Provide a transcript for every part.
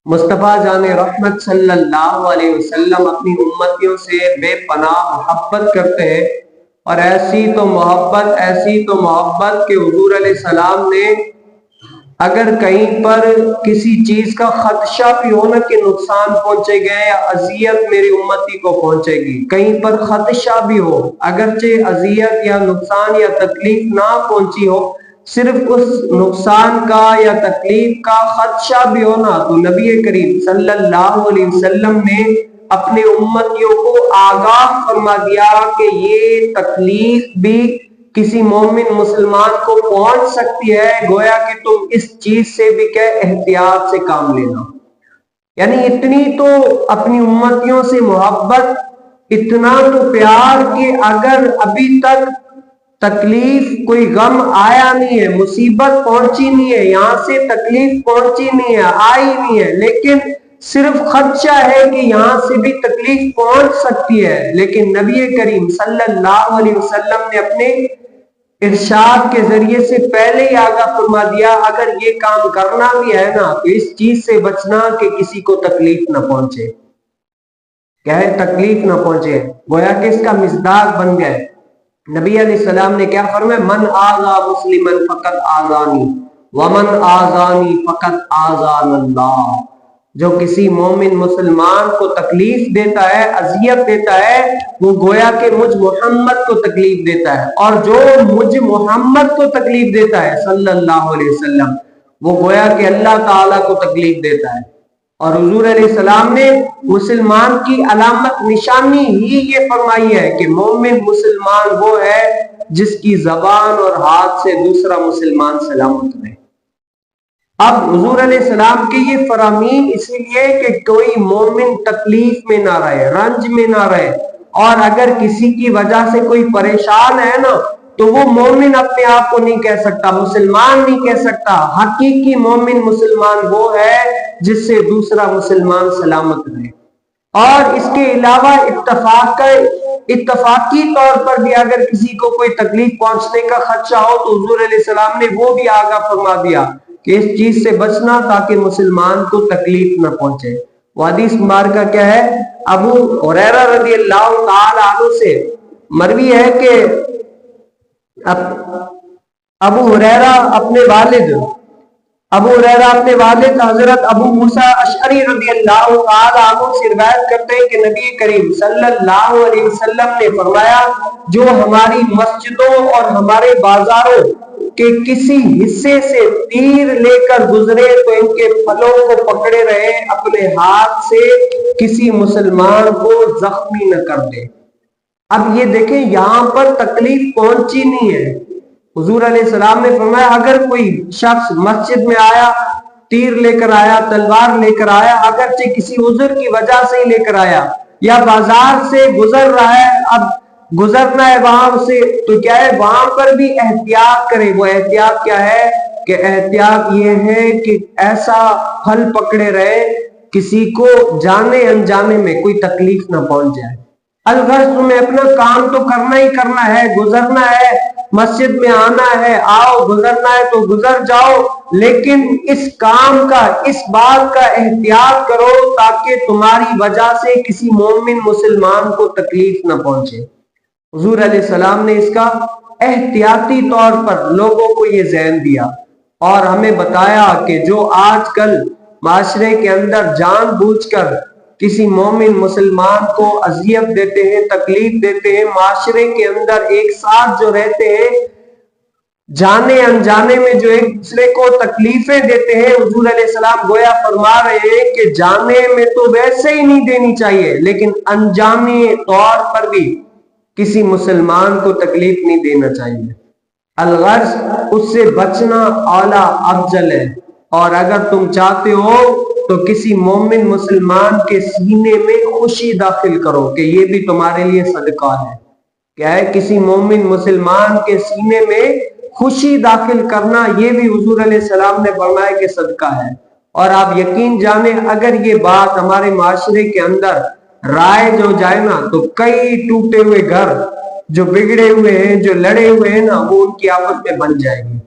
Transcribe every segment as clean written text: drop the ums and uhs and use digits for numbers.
مصطفیٰ جان رحمت صلی اللہ علیہ وسلم اپنی امتیوں سے بے پناہ محبت کرتے ہیں، اور ایسی تو محبت کہ حضور علیہ السلام نے اگر کہیں پر کسی چیز کا خدشہ بھی ہو نا کہ نقصان پہنچے گئے یا اذیت میری امتی کو پہنچے گی، کہیں پر خدشہ بھی ہو، اگرچہ اذیت یا نقصان یا تکلیف نہ پہنچی ہو، صرف اس نقصان کا یا تکلیف کا خدشہ بھی ہونا، تو نبی کریم صلی اللہ علیہ وسلم نے اپنے امتیوں کو آگاہ فرما دیا کہ یہ تکلیف بھی کسی مومن مسلمان کو پہنچ سکتی ہے، گویا کہ تم اس چیز سے بھی کہ احتیاط سے کام لینا۔ یعنی اتنی تو اپنی امتیوں سے محبت، اتنا تو پیار کہ اگر ابھی تک تکلیف کوئی غم آیا نہیں ہے، مصیبت پہنچی نہیں ہے، یہاں سے تکلیف پہنچی نہیں ہے، آئی نہیں ہے، لیکن صرف خدشہ ہے کہ یہاں سے بھی تکلیف پہنچ سکتی ہے، لیکن نبی کریم صلی اللہ علیہ وسلم نے اپنے ارشاد کے ذریعے سے پہلے ہی آگاہ فرما دیا اگر یہ کام کرنا بھی ہے نا تو اس چیز سے بچنا کہ کسی کو تکلیف نہ پہنچے، کیا ہے تکلیف نہ پہنچے، گویا کہ اس کا مصداق بن گئے۔ نبی علیہ السلام نے کیا فرمایا، من آذا مسلما فقط آذانی ومن آذانی فقط آذان اللہ، جو کسی مومن مسلمان کو تکلیف دیتا ہے، اذیت دیتا ہے، وہ گویا کہ مجھ محمد کو تکلیف دیتا ہے، اور جو مجھ محمد کو تکلیف دیتا ہے صلی اللہ علیہ وسلم، وہ گویا کہ اللہ تعالیٰ کو تکلیف دیتا ہے۔ اور حضور علیہ السلام نے مسلمان کی علامت نشانی ہی یہ فرمائی ہے کہ مومن مسلمان وہ ہے جس کی زبان اور ہاتھ سے دوسرا مسلمان سلامت رہے۔ اب حضور علیہ السلام کی یہ فرامین اس لیے کہ کوئی مومن تکلیف میں نہ رہے، رنج میں نہ رہے، اور اگر کسی کی وجہ سے کوئی پریشان ہے نا تو وہ مومن اپنے آپ کو نہیں کہہ سکتا، مسلمان نہیں کہہ سکتا۔ حقیقی مومن مسلمان وہ ہے جس سے دوسرا مسلمان سلامت رہے۔ اور اس کے علاوہ اتفاقی طور پر بھی اگر کسی کو کوئی تکلیف پہنچنے کا خدشہ ہو تو حضور علیہ السلام نے وہ بھی آگاہ فرما دیا کہ اس چیز سے بچنا تاکہ مسلمان کو تکلیف نہ پہنچے۔ وہ حدیث مبارکہ کیا ہے، ابو ہریرہ رضی اللہ تعالی عنہ سے مروی ہے کہ ابو ہریرہ اپنے والد حضرت ابو موسیٰ اشعری رضی اللہ تعالی عنہ سے روایت کرتے ہیں کہ نبی کریم صلی اللہ علیہ وسلم نے فرمایا، جو ہماری مسجدوں اور ہمارے بازاروں کے کسی حصے سے تیر لے کر گزرے تو ان کے پھلوں کو پکڑے رہے، اپنے ہاتھ سے کسی مسلمان کو زخمی نہ کر دے۔ اب یہ دیکھیں یہاں پر تکلیف پہنچی نہیں ہے، حضور علیہ السلام نے فرمایا اگر کوئی شخص مسجد میں آیا، تیر لے کر آیا، تلوار لے کر آیا، اگرچہ کسی عذر کی وجہ سے ہی لے کر آیا، یا بازار سے گزر رہا ہے، اب گزرنا ہے وہاں سے تو کیا ہے وہاں پر بھی احتیاط کرے۔ وہ احتیاط کیا ہے کہ احتیاط یہ ہے کہ ایسا پھل پکڑے رہے کسی کو جانے انجانے میں کوئی تکلیف نہ پہنچ جائے۔ الغرض تمہیں اپنا کام تو کرنا ہی کرنا ہے، گزرنا ہے، مسجد میں آنا ہے، آؤ، گزرنا ہے تو گزر جاؤ، لیکن اس کام کا، اس بات کا احتیاط کرو تاکہ تمہاری وجہ سے کسی مومن مسلمان کو تکلیف نہ پہنچے۔ حضور علیہ السلام نے اس کا احتیاطی طور پر لوگوں کو یہ ذہن دیا اور ہمیں بتایا کہ جو آج کل معاشرے کے اندر جان بوجھ کر کسی مومن مسلمان کو اذیت دیتے ہیں، تکلیف دیتے ہیں، معاشرے کے اندر ایک ساتھ جو رہتے ہیں، جانے انجانے میں جو ایک دوسرے کو تکلیفیں دیتے ہیں، حضور علیہ السلام گویا فرما رہے ہیں کہ جانے میں تو ویسے ہی نہیں دینی چاہیے، لیکن انجانے طور پر بھی کسی مسلمان کو تکلیف نہیں دینا چاہیے۔ الغرض اس سے بچنا اعلیٰ افضل ہے، اور اگر تم چاہتے ہو تو کسی مومن مسلمان کے سینے میں خوشی داخل کرو کہ یہ بھی تمہارے لیے صدقہ ہے۔ کیا ہے کسی مومن مسلمان کے سینے میں خوشی داخل کرنا، یہ بھی حضور علیہ السلام نے فرمایا کہ صدقہ ہے۔ اور آپ یقین جانیں اگر یہ بات ہمارے معاشرے کے اندر رائج ہو جائے نا تو کئی ٹوٹے ہوئے گھر جو بگڑے ہوئے ہیں، جو لڑے ہوئے ہیں نا، وہ ان کی آپس میں بن جائیں گے۔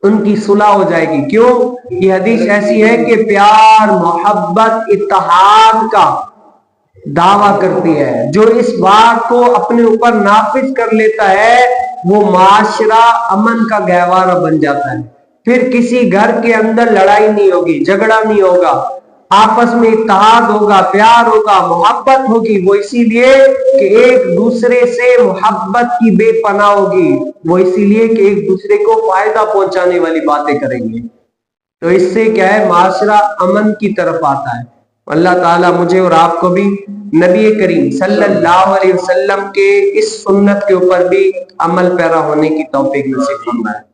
ان کی صلح ہو جائے گی. کیوں؟ یہ حدیث ایسی ہے کہ پیار، محبت، اتحاد کا دعویٰ کرتی ہے. جو اس بات کو اپنے اوپر نافذ کر لیتا ہے وہ معاشرہ امن کا گہوارہ بن جاتا ہے. پھر کسی گھر کے اندر لڑائی نہیں ہوگی، جھگڑا نہیں ہوگا، آپس میں اتحاد ہوگا، پیار ہوگا، محبت ہوگی. وہ اسی لیے کہ ایک دوسرے سے محبت کی بے پناہ ہوگی. وہ اسی لیے کہ ایک دوسرے کو فائدہ پہنچانے والی باتیں کریں گے. تو اس سے کیا ہے؟ معاشرہ امن کی طرف آتا ہے. اللہ تعالیٰ مجھے اور آپ کو بھی نبی کریم صلی اللہ علیہ وسلم کے اس سنت کے اوپر بھی عمل پیرا ہونے کی توفیق نصیب فرمائے.